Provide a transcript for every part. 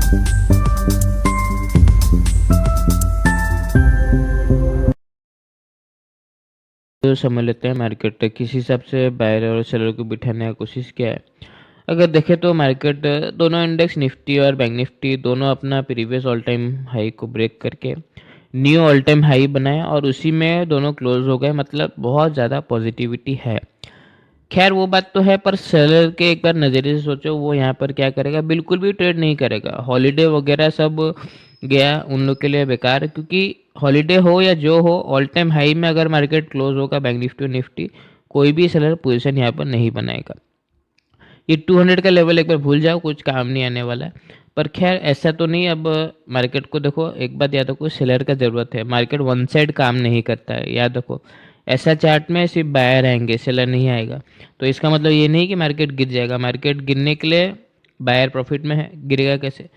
तो समझ लेते हैं मार्केट किस हिसाब से बायर और सेलर को बिठाने का कोशिश किया है। अगर देखें तो मार्केट दोनों इंडेक्स निफ्टी और बैंक निफ्टी दोनों अपना प्रीवियस ऑल टाइम हाई को ब्रेक करके न्यू ऑल टाइम हाई बनाया और उसी में दोनों क्लोज हो गए, मतलब बहुत ज़्यादा पॉजिटिविटी है। खैर वो बात तो है, पर सेलर के एक बार नज़रिए से सोचो, वो यहाँ पर क्या करेगा, बिल्कुल भी ट्रेड नहीं करेगा। हॉलीडे वगैरह सब गया उन लोग के लिए बेकार, क्योंकि हॉलीडे हो या जो हो, ऑल टाइम हाई में अगर मार्केट क्लोज होगा बैंक निफ्टी और निफ्टी, कोई भी सेलर पोजीशन यहाँ पर नहीं बनाएगा। ये 200 का लेवल एक बार भूल जाओ, कुछ काम नहीं आने वाला है। पर खैर ऐसा तो नहीं। अब मार्केट को देखो, एक बात याद रखो, सेलर का ज़रूरत है। मार्केट वन साइड काम नहीं करता है, याद रखो। ऐसा चार्ट में सिर्फ बायर आएंगे, सेलर नहीं आएगा। तो इसका मतलब ये नहीं कि मार्केट गिर जाएगा। मार्केट गिरने के लिए बायर प्रॉफिट में है। गिरेगा कैसे?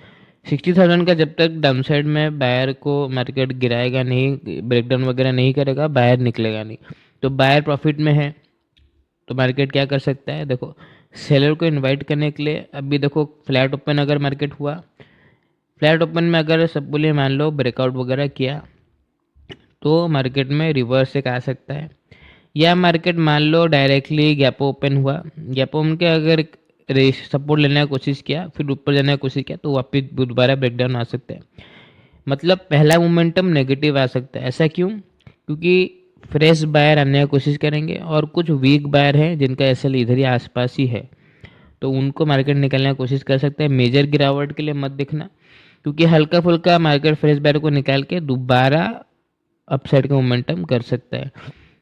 60,000 का जब तक डाउन साइड में बायर को मार्केट गिराएगा नहीं, ब्रेकडाउन वगैरह नहीं करेगा, बायर निकलेगा नहीं। तो बायर प्रॉफिट में है, तो मार्केट क्या कर सकता है? देखो, सेलर को इनवाइट करने के लिए अभी देखो, फ्लैट ओपन अगर मार्केट हुआ, फ्लैट ओपन में अगर सब बोले मान लो ब्रेकआउट वगैरह किया, तो मार्केट में रिवर्स एक आ सकता है। या मार्केट मान लो डायरेक्टली गैप ओपन हुआ, गैप ओपन के अगर सपोर्ट लेने की कोशिश किया, फिर ऊपर जाने की कोशिश किया, तो वापस दोबारा ब्रेकडाउन आ सकता है। मतलब पहला मोमेंटम नेगेटिव आ सकता है। ऐसा क्यों? क्योंकि फ्रेश बायर आने की कोशिश करेंगे और कुछ वीक बायर हैं जिनका एसएल इधर ही आसपास ही है, तो उनको मार्केट निकलने की कोशिश कर सकते हैं। मेजर गिरावट के लिए मत देखना, क्योंकि हल्का फुल्का मार्केट फ्रेश बायर को निकाल के दोबारा अपसाइड का मोमेंटम कर सकता है।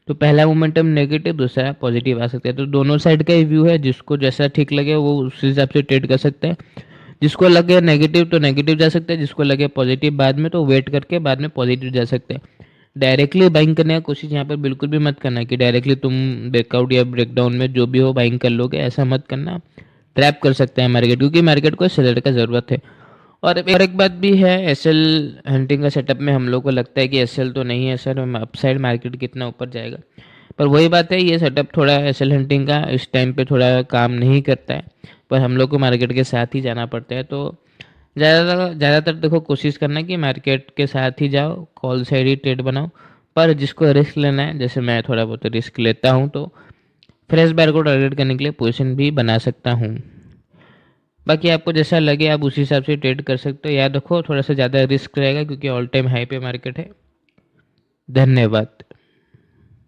तो पहला मोमेंटम नेगेटिव, दूसरा पॉजिटिव आ सकता है। तो दोनों साइड का ही व्यू है, जिसको जैसा ठीक लगे वो उस हिसाब से ट्रेड कर सकता है। जिसको लगे नेगेटिव तो नेगेटिव जा सकता है, जिसको लगे पॉजिटिव बाद में तो वेट करके बाद में पॉजिटिव जा सकते हैं। डायरेक्टली बाइंग करने की कोशिश यहाँ पर बिल्कुल भी मत करना कि डायरेक्टली तुम ब्रेकआउट या ब्रेकडाउन में जो भी हो बाइंग कर लोगे, ऐसा मत करना। ट्रैप कर सकते हैं मार्केट, क्योंकि मार्केट को सेलर का ज़रूरत है। और एक बात भी है, एसएल हंटिंग का सेटअप में हम लोग को लगता है कि एसएल तो नहीं है सर, अपसाइड मार्केट कितना ऊपर जाएगा। पर वही बात है, ये सेटअप थोड़ा एसएल हंटिंग का इस टाइम पे थोड़ा काम नहीं करता है, पर हम लोग को मार्केट के साथ ही जाना पड़ता है। तो ज़्यादातर देखो कोशिश करना कि मार्केट के साथ ही जाओ, कॉल साइड ही ट्रेड बनाओ। पर जिसको रिस्क लेना है, जैसे मैं थोड़ा बहुत रिस्क लेता हूँ, तो फ्रेश बायर को टारगेट करने के लिए पोजीशन भी बना सकता हूँ। बाकी आपको जैसा लगे आप उसी हिसाब से ट्रेड कर सकते हो। याद रखो, थोड़ा सा ज़्यादा रिस्क रहेगा क्योंकि ऑल टाइम हाई पे मार्केट है। धन्यवाद।